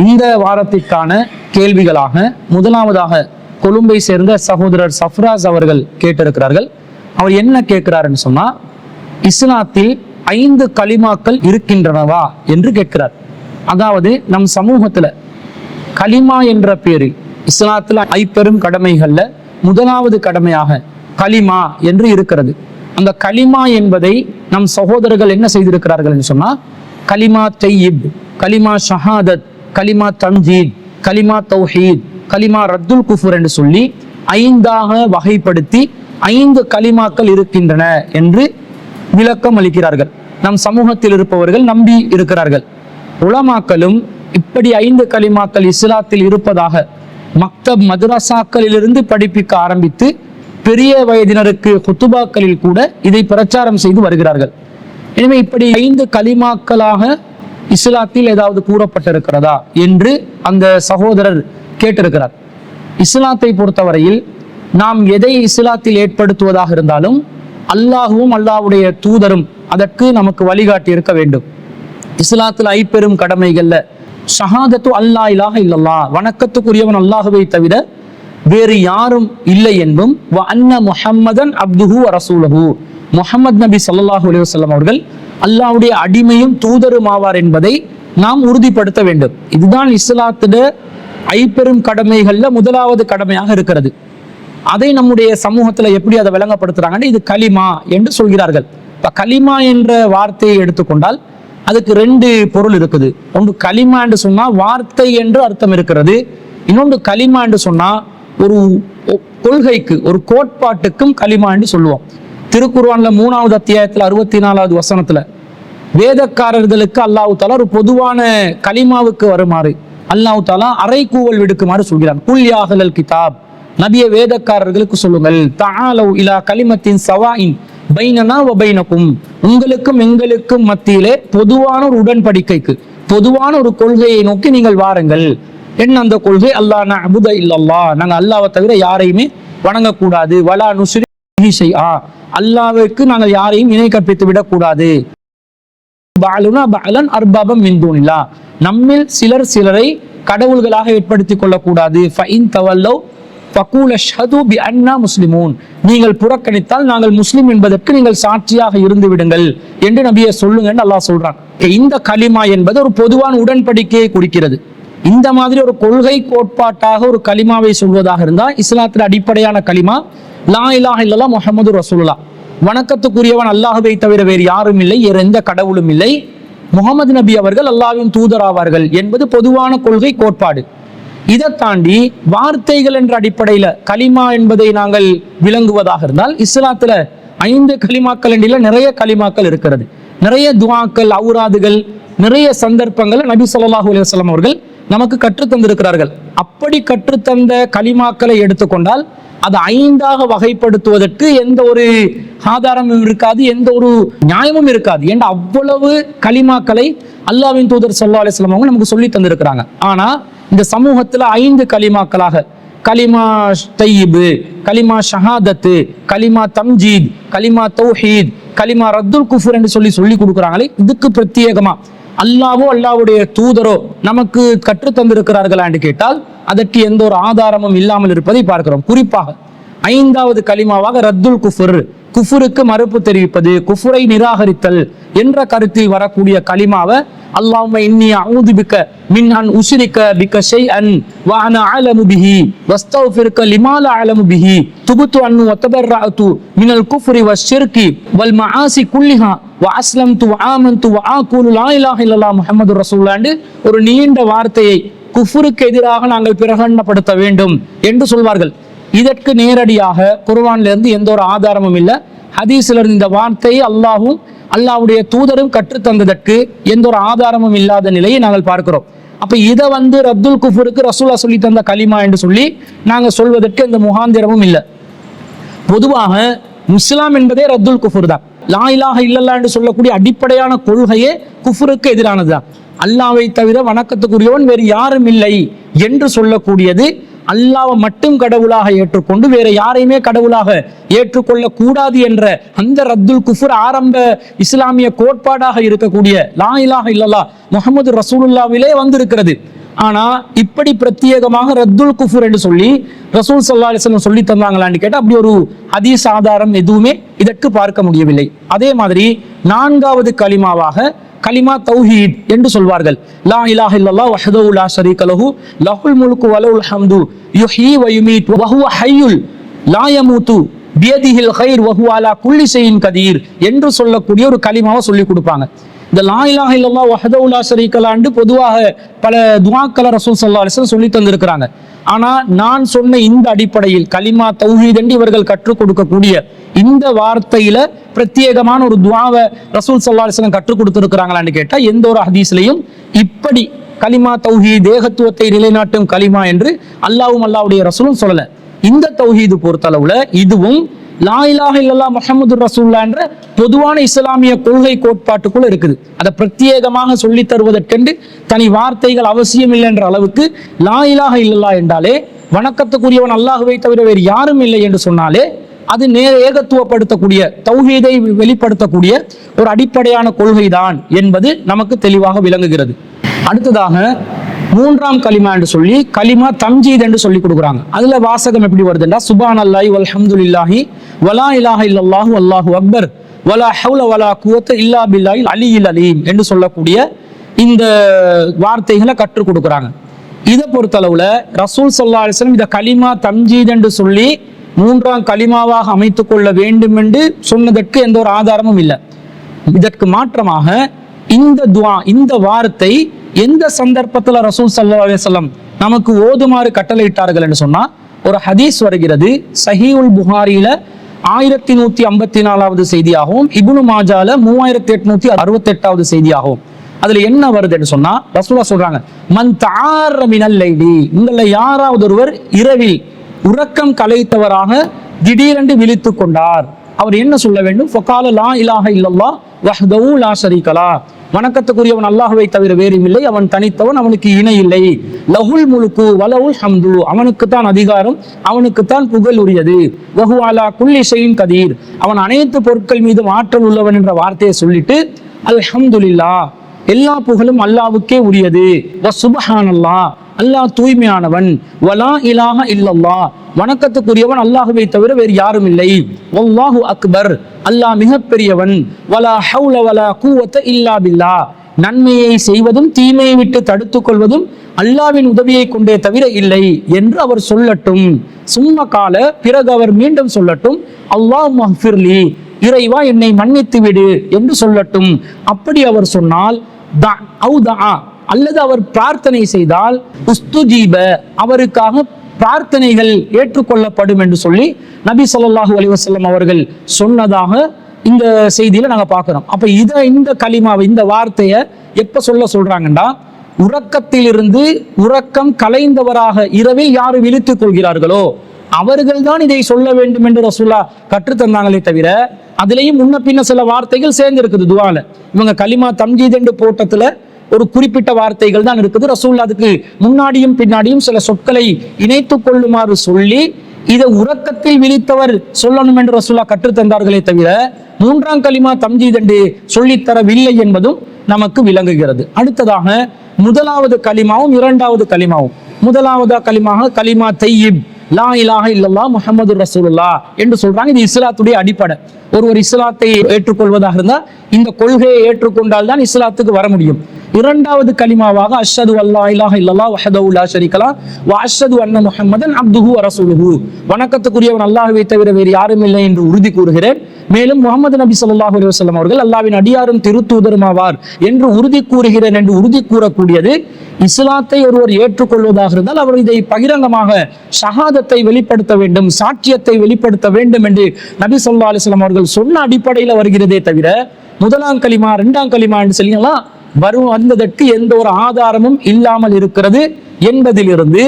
இந்த வாரத்திற்கான கேள்விகளாக முதலாவதாக கொழும்பை சேர்ந்த சகோதரர் சஃப்ராஸ் அவர்கள் கேட்டிருக்கிறார்கள். அவர் என்ன கேட்கிறாருன்னு சொன்னா, இஸ்லாத்தில் 5 கலிமாக்கள் இருக்கின்றனவா என்று கேட்கிறார். அதாவது நம் சமூகத்துல கலிமா என்ற பேரில் இஸ்லாத்துல 5 கடமைகள்ல முதலாவது கடமையாக கலிமா என்று இருக்கிறது. அந்த கலிமா என்பதை நம் சகோதரர்கள் என்ன செய்திருக்கிறார்கள் என்று சொன்னா, கலிமா தையிப், கலிமா ஷஹாதத், கலிமா தம்ஜீத், கலிமா தௌஹீத், கலிமா ரத்துல் குஃபுர் என்று சொல்லி 5ஆக வகைப்படுத்தி 5 கலிமாக்கள் இருக்கின்றன என்று விளக்கம் அளிக்கிறார்கள். நம் சமூகத்தில் இருப்பவர்கள் நம்பி இருக்கிறார்கள். உலமாக்களும் இப்படி 5 கலிமாக்கள் இஸ்லாத்தில் இருப்பதாக மக்தப் மதரசாக்களிலிருந்து படிப்பிக்க ஆரம்பித்து பெரிய வயதினருக்கு குத்துபாக்களில் கூட இதை பிரச்சாரம் செய்து வருகிறார்கள். எனவே இப்படி 5 கலிமாக்களாக இஸ்லாத்தில் ஏதாவது கூறப்பட்டிருக்கிறதா என்று அந்த சகோதரர் கேட்டிருக்கிறார். இஸ்லாத்தை பொறுத்தவரையில் நாம் எதை இஸ்லாத்தில் ஏற்படுத்துவதாக இருந்தாலும் அல்லாஹுவும் அல்லாஹ்வுடைய தூதரும் அதற்கு நமக்கு வழிகாட்டி இருக்க வேண்டும். இஸ்லாத்தில் 5 கடமைகள்ல ஷஹாதத்து அல்லா இலாஹ இல்லல்லாஹ், வணக்கத்துக்குரியவன் அல்லாஹுவை தவிர வேறு யாரும் இல்லை என்பும், வ அன்ன முஹம்மதன் அப்துஹு வ ரசூலுஹு, முஹம்மது நபி ஸல்லல்லாஹு அலைஹி வஸல்லம் அவர்கள் அல்லாஹ்வுடைய அடிமையும் தூதரும் ஆவார் என்பதை நாம் உறுதிப்படுத்த வேண்டும். இதுதான் இஸ்லாத்திட 5 கடமைகள்ல முதலாவது கடமையாக இருக்கிறது. அதை நம்முடைய சமூகத்துல எப்படி அதை விளங்கப்படுத்துறாங்கன்னு இது கலிமா என்று சொல்கிறார்கள். இப்ப கலிமா என்ற வார்த்தையை எடுத்துக்கொண்டால் அதுக்கு 2 பொருள் இருக்குது. ஒன்று கலிமா என்று சொன்னா வார்த்தை என்று அர்த்தம் இருக்கிறது. இன்னொன்று கலிமா என்று சொன்னா ஒரு கொள்கைக்கு, ஒரு கோட்பாட்டுக்கும் கலிமா என்று சொல்லுவோம். திருக்குர்ஆன்ல 3வது அத்தியாயத்துல 64வது வசனத்துல வேதக்காரர்களுக்கு அல்லாஹ் தஆலா ஒரு பொதுவான கலிமாவுக்கு வருமாறு அல்லாஹ் தஆலா அறைகூவல் விடுக்குமாறு சொல்கிறான். குல் யா அஹ்லல் கிதாப், நபியே வேதக்காரர்களுக்கு சொல்லுங்கள், தஆலவ் இலா கலிமத்தின் ஸவாஇன் பைனனா வ பைனகும், உங்களுக்கும் எங்களுக்கும் மத்தியிலே பொதுவான ஒரு உடன்படிக்கைக்கு, பொதுவான ஒரு கொள்கையை நோக்கி நீங்கள் வாருங்கள். என்ன அந்த கொள்கை? அல்லாஹ் நஅபுத இல்லல்லாஹ், நாங்கள் அல்லாஹ்வை தவிர யாரையுமே வணங்கக்கூடாது. வலா நுஷ்ரிகு பிஹி ஷைஆ, அல்லாஹ்வுக்கு நாங்கள் யாரையும் இணை கற்பித்து விடக்கூடாது. பஅலுனா பஅலன் அர்பாபம் மின் தூனில்லாஹ், நம்மில் சிலர் சிலரை கடவுள்களாக ஏற்படுத்திக் கொள்ளக்கூடாது. ஃபஇன் தவல்லவ் ஃபகூல் அஷ்ஹது பிஅன்னா முஸ்லிமூன், நீங்கள் புறக்கணித்தால் நாங்கள் முஸ்லிம் என்பதற்கு நீங்கள் சாட்சியாக இருந்து விடுங்கள் என்று நபியை சொல்லுங்கன்னு அல்லாஹ் சொல்றான். இந்த கலிமா என்பது ஒரு பொதுவான உடன்படிக்கையை குறிக்கிறது. இந்த மாதிரி ஒரு கொள்கை கோட்பாட்டாக ஒரு கலிமாவை சொல்வதாக இருந்தால் இஸ்லாத்தில் அடிப்படையான கலிமா லா இலாஹ இல்லல்லாஹ் முஹம்மது ரசூலுல்லாஹ், வணக்கத்துக்குரியவன் அல்லாஹ்வை தவிர வேறு யாரும் இல்லை, வேறு எந்த கடவுளும் இல்லை, முகமது நபி அவர்கள் அல்லாஹ்வின் தூதராவார்கள் என்பது பொதுவான கொள்கை கோட்பாடு. இதை தாண்டி வார்த்தைகள் என்ற அடிப்படையில கலிமா என்பதை நாங்கள் விளங்குவதாக இருந்தால் இஸ்லாத்துல 5 கலிமாக்கள் என்ற நிறைய கலிமாக்கள் இருக்கிறது. நிறைய துஆக்கள், அவுராதுகள், நிறைய சந்தர்ப்பங்கள் நபி ஸல்லல்லாஹு அலைஹி வஸல்லம் அவர்கள் நமக்கு கற்றுத்தந்திருக்கிறார்கள். அப்படி கற்றுத்தந்த கலிமாக்களை எடுத்துக்கொண்டால் அது 5ஆக வகைப்படுத்துவதற்கு எந்த ஒரு ஆதாரமும் இருக்காது, எந்த ஒரு நியாயமும் இருக்காது. ஏன்னா அவ்வளவு கலிமாக்களை அல்லாஹ்வின் தூதர் ஸல்லல்லாஹு அலைஹி வஸல்லம் அவங்க நமக்கு சொல்லி தந்திருக்கிறாங்க. ஆனா இந்த சமூகத்துல 5 கலிமாக்களாக கலிமா தையிபு, கலிமா ஷஹாதத்து, கலிமா தம்ஜீத், கலிமா தௌஹீத், கலிமா ரத்துல் குஃபுர் என்று சொல்லி கொடுக்குறாங்களே, இதுக்கு பிரத்யேகமா அல்லாஹ்வோ அல்லாஹ்வுடைய தூதரோ நமக்கு கற்றுத் தந்திருக்கிறார்களா என்று கேட்டால் அதற்கு எந்த ஒரு ஆதாரமும் இல்லாமல் இருப்பதை பார்க்கிறோம். குறிப்பாக 5வது கலிமாவாக ரத்துல் குஃபுர், குஃபுருக்கு மறுப்பு தெரிவிப்பது, குஃபுரை நிராகரித்தல் என்ற கருத்தில் வரக்கூடிய கலிமாவை அல்லாஹும்ம இன்னி அஊது பிக்க மின் அன் உஷ்ரிக பிக்க ஷைஅன் வ அனா அலமு பிஹி வஸ்தக்ஃபிருக லிமா லா அலமு பிஹி துபுத்து அன்னு வ தபர்ரஅது மினல் குஃப்ரி வஷ்ஷிர்கி வல் மஆசி குல்லிஹா வ அஸ்லம்து வ ஆமன்து வ ஆகுலு லா இலாஹ இல்லல்லாஹ் முஹம்மது ரசூலுல்லாஹ் ஒரு நீண்ட வார்த்தையை குஃபுருக்கு எதிராக நாங்கள் பிரகடனப்படுத்த வேண்டும் என்று சொல்வார்கள். இதற்கு நேரடியாக குர்ஆன்ல இருந்து எந்த ஒரு ஆதாரமும் இல்லை. ஹதீஸ்ல இருந்து இந்த வார்த்தையை அல்லாஹ்வும் அல்லாஹ்வுடைய தூதரும் கற்றுத்தந்ததற்கு எந்த ஒரு ஆதாரமும் இல்லாத நிலையை நாங்கள் பார்க்கிறோம். அப்ப இதை ரத்துல் குஃபுருக்கு ரசூலுல்லாஹ் சொல்லி தந்த கலிமா என்று சொல்லி நாங்கள் சொல்வதற்கு எந்த முகாந்திரமும் இல்லை. பொதுவாக இஸ்லாம் என்பதே ரத்துல் குஃபுர் தான். லா இலாஹ இல்லல்லாஹ் என்று சொல்லக்கூடிய அடிப்படையான கொள்கையே குஃபுருக்கு எதிரானதுதான். அல்லாஹ்வை தவிர வணக்கத்துக்குரியவன் வேறு யாரும் இல்லை என்று சொல்லக்கூடியது அல்லாஹ்வை மட்டும் கடவுளாக ஏற்றுக்கொண்டு வேற யாரையுமே கடவுளாக ஏற்றுக்கொள்ள கூடாது என்ற அந்த ரத்துல் குஃபுர் ஆரம்ப இஸ்லாமிய கோட்பாடாக இருக்கக்கூடிய லா இலாஹ இல்லல்லாஹ் முஹம்மது ரசூலுல்லாஹ்விலே வந்திருக்கிறது. ஆனா இப்படி பிரத்யேகமாக ரத்துல் குஃபுர் என்று சொல்லி ரசூல் ஸல்லல்லாஹு அலைஹி வஸல்லம் சொல்லி தந்தாங்களான்னு கேட்டா அப்படி ஒரு ஹதீஸ் ஆதாரம் எதுவுமே இதற்கு பார்க்க முடியவில்லை. அதே மாதிரி 4வது கலிமாவாக கலிமா தௌஹீத் என்று சொல்வார்கள். லா இலாஹ இல்லல்லாஹ் வஹ்தஹு லா ஷரீக லஹு லஹுல் முல்கு வ லஹுல் ஹம்து யுஹ்யி வ யுமீத் வ ஹுவ ஹய்யுல் லா யமூது பியதிஹில் கைர் வ ஹுவ அலா குல்லி ஷைஇன் கதீர் என்று சொல்லக்கூடிய ஒரு கலிமாவை சொல்லி கொடுப்பாங்க. இந்த லா இலாஹ இல்லல்லாஹ் வஹ்தஹு லா ஷரீக லஹு பொதுவாக பல துஆக்களை ரசூல் ஸல்லல்லாஹு அலைஹி வஸல்லம் சொல்லி தந்திருக்கிறாங்க. ஆனா நான் சொன்ன இந்த அடிப்படையில் கலிமா தௌஹீத் என்று இவர்கள் கற்றுக் கொடுக்கக்கூடிய இந்த வார்த்தையில பிரத்யேகமான ஒரு துஆவை ரசூல் ஸல்லல்லாஹு அலைஹி வஸல்லம் கற்றுக் கொடுத்திருக்கிறாங்களான்னு கேட்டா எந்த ஒரு ஹதீஸ்லயும் இப்படி கலிமா தௌஹீத் தேகத்துவத்தை நிலைநாட்டும் கலிமா என்று அல்லாஹ்வும் அல்லாஹ்வுடைய ரசூலும் சொல்லல. இந்த தௌஹீது பொறுத்தளவுல இதுவும் லா இலாஹ இல்லல்லாஹ் முஹம்மதுர் ரசூலுல்லாஹ் என்ற பொதுவான இஸ்லாமிய கொள்கை கோட்பாட்டுக்குள்ள இருக்குது. அதை பிரத்யேகமாக சொல்லி தருவதற்கென்று தனி வார்த்தைகள் அவசியம் இல்லை என்ற அளவுக்கு லா இலாஹ இல்லல்லாஹ் என்றாலே வணக்கத்துக்குரியவன் அல்லாஹ்வை தவிர வேறு யாரும் இல்லை என்று சொன்னாலே அது ஏகத்துவப்படுத்தக்கூடிய தௌஹீதை வெளிப்படுத்தக்கூடிய ஒரு அடிப்படையான கொள்கைதான் என்பது நமக்கு தெளிவாக விளங்குகிறது. அடுத்ததாக 3ஆம் கலிமா என்று சொல்லி கலிமா தம்ஜீத் என்று சொல்லி கொடுக்குறாங்க. அதுல வாசகம் எப்படி வருதுன்னா சுப்ஹானல்லாஹி வல்ஹம்துலில்லாஹி வலா இலாஹ இல்லல்லாஹு அல்லாஹு அக்பர் வலா ஹவ்ல வலா குவத்த இல்லா பில்லாஹில் அலியில் அலீம் என்று சொல்லக்கூடிய இந்த வார்த்தைகளை கற்றுக் கொடுக்குறாங்க. இதை பொறுத்தளவுல ரசூல் ஸல்லல்லாஹு அலைஹி வஸல்லம் இந்த கலிமா தம்ஜீத் என்று சொல்லி 3ஆம் கலிமாவாக அமைத்துக் கொள்ள வேண்டும் என்று சொன்னதற்கு எந்த ஒரு ஆதாரமும் இல்லை. இதற்கு மாற்றமாக இந்த துஆ இந்த வார்த்தை எந்த சந்தர்ப்பத்துல ரசூல் ஸல்லல்லாஹு அலைஹி வஸல்லம் நமக்கு ஓதுமாறு கட்டளையிட்டார்கள் என்று சொன்னா ஒரு ஹதீஸ் வருகிறது. சஹீஹுல் புகாரியில 1154வது செய்தியாகவும் இப்னு மாஜால 3868வது செய்தியாகவும் அதுல என்ன வருது என்று சொன்னா ரசூலுல்லாஹ் சொல்றாங்க மன் தஆர மினல் லைலி உங்களை யாராவது ஒருவர் இரவில் உறக்கம் கலைத்தவராக திடீரென்று விழித்துக் கொண்டார் அவர் என்ன சொல்ல வேண்டும்? ஃபகால லா இலாஹ இல்லல்லாஹ் வஹ்தஹு லா ஷரீக லஹ் வணக்கத்துக்குரியவன் அல்லாஹ்வை தவிர வேறு இல்லை, அவன் தனித்தவன், அவனுக்கு இணை இல்லை. லஹுல் முல்கு வலஹுல் ஹம்து அவனுக்குத்தான் அதிகாரம், அவனுக்குத்தான் புகழ் உரியது. வஹு அலா குல்லி ஷைஇன் கதீர் அவன் அனைத்து பொருட்கள் மீதும் ஆற்றல் உள்ளவன் என்ற வார்த்தையை சொல்லிட்டு அல்ஹம்துலில்லாஹ் எல்லா புகழும் அல்லாஹ்வுக்கே உரியது. வ சுப்ஹானல்லாஹ் அல்லாஹ் தூய்மையானவன். வலா இலாஹ இல்லல்லாஹ் வணக்கத்துக்குரியவன் அல்லாஹ்வை தவிர வேறு யாரும் இல்லை. வல்லாஹு அக்பர் அல்லாஹ் மிகப்பெரியவன். வலா ஹவ்ல வலா குவத்த இல்லா பில்லாஹ் நன்மையை செய்வதும் தீமையை விட்டு தடுத்துக் கொள்வதும் அல்லாஹ்வின் உதவியை கொண்டே தவிர இல்லை என்று அவர் சொல்லட்டும். சும்ம கால பிறகு அவர் மீண்டும் சொல்லட்டும் அல்லாஹ் மஃபிர்லி இறைவா என்னை மன்னித்து விடு என்று சொல்லட்டும். அப்படி அவர் சொன்னால் அல்லது அவர் பிரார்த்தனை செய்தால் உஸ்துஜீப அவருக்காக பிரார்த்தனைகள் ஏற்றுக்கொள்ளப்படும் என்று சொல்லி நபி ஸல்லல்லாஹு அலைஹி வஸல்லம் அவர்கள் சொன்னதாக இந்த செய்தியில நாங்க பார்க்கிறோம். அப்ப இந்த கலிமாவை இந்த வார்த்தையை எப்ப சொல்றாங்கன்னா உறக்கத்திலிருந்து உறக்கம் கலைந்தவராக இரவில் யாரு விழித்துக் கொள்கிறார்களோ அவர்கள் தான் இதை சொல்ல வேண்டும் என்று ரசூலுல்லாஹ் கற்று தந்தாங்களே தவிர அதுலேயும் முன்ன பின்ன சில வார்த்தைகள் சேர்ந்து இருக்குது துஆல. இவங்க கலிமா தம்ஜீத் என்று போட்டத்துல ஒரு குறிப்பிட்ட வார்த்தைகள் தான் இருக்குது. ரசூலுல்லாஹ் அதுக்கு முன்னாடியும் பின்னாடியும் சில சொற்களை இணைத்துக் கொள்ளுமாறு சொல்லி இதை உறக்கத்தில் விழித்தவர் சொல்லணும் என்று ரசூலுல்லாஹ் கற்று தந்தார்களே தவிர 3ஆம் கலிமா தம்ஜீத் என்று சொல்லித்தரவில்லை என்பதும் நமக்கு விளங்குகிறது. அடுத்ததாக 1வது கலிமாவும் 2வது கலிமாவும். 1வது கலிமாக கலிமா தையிப் லா இலாஹ இல்லல்லாஹ் முஹம்மதுர் ரசூலுல்லாஹ் என்று சொல்றாங்க. இது இஸ்லாத்துடைய அடிப்படை. ஒருவர் இஸ்லாத்தை ஏற்றுக்கொள்வதாக இருந்தால் இந்த கொள்கையை ஏற்றுக்கொண்டால் தான் இஸ்லாத்துக்கு வர முடியும். 2வது கலிமாவாக அஷ்ஹது அல்லா இலாஹ இல்லல்லாஹ் வஹ்தஹு லா ஷரீக லஹ் வ அஷ்ஹது அன்ன முஹம்மதன் அப்துஹு வ ரசூலுஹு வணக்கத்துக்குரியவன் அல்லாஹ்வை தவிர வேறு யாரும் இல்லை என்று உறுதி கூறுகிறேன். மேலும் முஹம்மது நபி ஸல்லல்லாஹு அலைஹி வஸல்லம் அவர்கள் அல்லாஹ்வின் அடியாரும் திருத்தூதருமாவார் என்று உறுதி கூறுகிறேன் என்று உறுதி கூறக்கூடியது. இஸ்லாத்தை ஒருவர் ஏற்றுக்கொள்வதாக இருந்தால் அவர் இதை பகிரங்கமாக ஷஹாதத்தை வெளிப்படுத்த வேண்டும், சாட்சியத்தை வெளிப்படுத்த வேண்டும் என்று நபி ஸல்லல்லாஹு அலைஹி வஸல்லம் அவர்கள் சொன்ன அடிப்படையில் வருகிறதே தவிர 1ஆம் கலிமா 2ஆம் கலிமா என்று சொல்லிக்கலாம் வந்ததற்கு எந்த ஒரு ஆதாரமும் இல்லாமல் இருக்கிறது என்பதிலிருந்து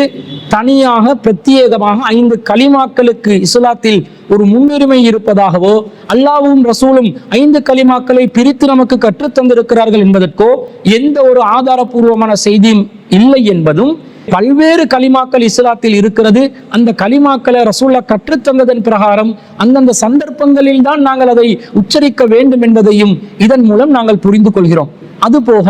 தனியாக பிரத்யேகமாக 5 கலிமாக்களுக்கு இஸ்லாத்தில் ஒரு முன்னுரிமை இருப்பதாகவோ அல்லாஹ்வும் ரசூலும் 5 கலிமாக்களை பிரித்து நமக்கு கற்றுத்தந்திருக்கிறார்கள் என்பதற்கோ எந்த ஒரு ஆதாரபூர்வமான செய்தியும் இல்லை என்பதும் பல்வேறு கலிமாக்கள் இஸ்லாத்தில் இருக்கிறது. அந்த கலிமாக்களை ரசூலுல்லாஹ் கற்றுத்தந்ததன் பிரகாரம் அந்தந்த சந்தர்ப்பங்களில் தான் நாங்கள் அதை உச்சரிக்க வேண்டும் என்பதையும் இதன் மூலம் நாங்கள் புரிந்து கொள்கிறோம். அதுபோக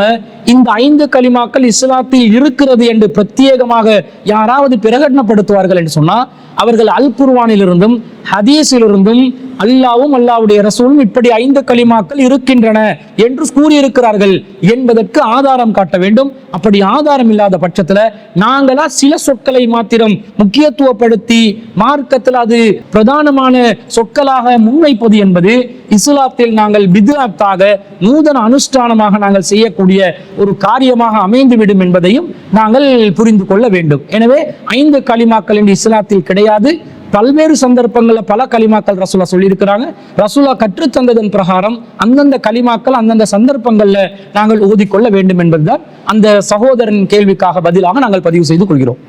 இந்த 5 கலிமாக்கள் இஸ்லாத்தில் இருக்கிறது என்று பிரத்யேகமாக யாராவது பிரகடனப்படுத்துவார்கள் என்று சொன்னா அவர்கள் அல் குர்ஆனிலிருந்தும் ஹதீஸிலிருந்தும் அல்லாவும் அல்லாவுடைய ரசூலும் இப்படி 5 கலிமாக்கள் இருக்கின்றன என்று கூறியிருக்கிறார்கள் என்பதற்கு ஆதாரம் காட்ட வேண்டும். அப்படி ஆதாரம் இல்லாத பட்சத்துல நாங்களா சில சொற்களை மாத்திரம் முக்கியத்துவப்படுத்தி மார்க்கத்தில் அது பிரதானமான சொற்களாக முன்வைப்பது என்பது இஸ்லாத்தில் நாங்கள் பித்அத்தாக நூதன அனுஷ்டானமாக நாங்கள் செய்யக்கூடிய ஒரு காரியமாக அமைந்துவிடும் என்பதையும் நாங்கள் புரிந்து கொள்ள வேண்டும். எனவே 5 கலிமாக்கள் என்று இஸ்லாத்தில் கிடையாது. பல்வேறு சந்தர்ப்பங்கள்ல பல கலிமாக்கள் ரசூலா சொல்லியிருக்கிறாங்க. ரசூலா கற்றுத்தந்ததன் பிரகாரம் அந்தந்த கலிமாக்கள் அந்தந்த சந்தர்ப்பங்கள்ல நாங்கள் ஓதிக்கொள்ள வேண்டும் என்பதுதான் அந்த சகோதரன் கேள்விக்காக பதிலாக நாங்கள் பதிவு செய்து கொள்கிறோம்.